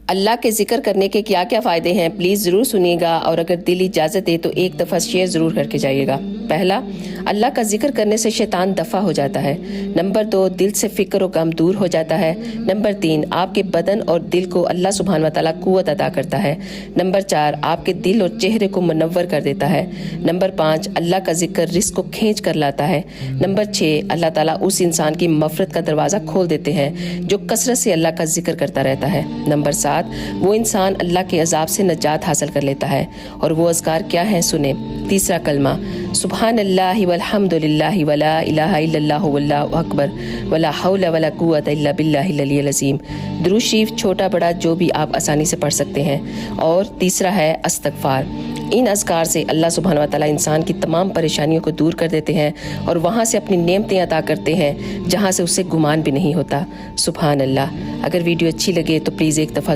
اللہ کے ذکر کرنے کے کیا کیا فائدے ہیں پلیز ضرور سنیے گا، اور اگر دل اجازت دے تو ایک دفعہ شیئر ضرور کر کے جائیے گا۔ پہلا، اللہ کا ذکر کرنے سے شیطان دفع ہو جاتا ہے۔ نمبر 2، دل سے فکر و غم دور ہو جاتا ہے۔ نمبر 3، آپ کے بدن اور دل کو اللہ سبحانہ و تعالیٰ قوت عطا کرتا ہے۔ نمبر 4، آپ کے دل اور چہرے کو منور کر دیتا ہے۔ نمبر 5، اللہ کا ذکر رزق کو کھینچ کر لاتا ہے۔ نمبر 6، اللہ تعالیٰ اس انسان کی مغفرت کا دروازہ کھول دیتے ہیں جو کثرت سے اللہ کا ذکر کرتا رہتا ہے۔ نمبر 7، وہ انسان اللہ کے عذاب سے نجات حاصل کر لیتا ہے، اور وہ اذکار کیا ہیں سنیں۔ تیسرا کلمہ، سبحان اللہ والحمد للہ ولا الہ الا اللہ واللہ اکبر ولا حول ولا قوت الا باللہ العلی العظیم۔ درود شریف چھوٹا بڑا جو بھی آپ آسانی سے پڑھ سکتے ہیں۔ اور تیسرا ہے استغفار۔ ان اذکار سے اللہ سبحانہ و تعالیٰ انسان کی تمام پریشانیوں کو دور کر دیتے ہیں اور وہاں سے اپنی نعمتیں عطا کرتے ہیں جہاں سے اسے گمان بھی نہیں ہوتا۔ سبحان اللہ۔ اگر ویڈیو اچھی لگے تو پلیز ایک دفعہ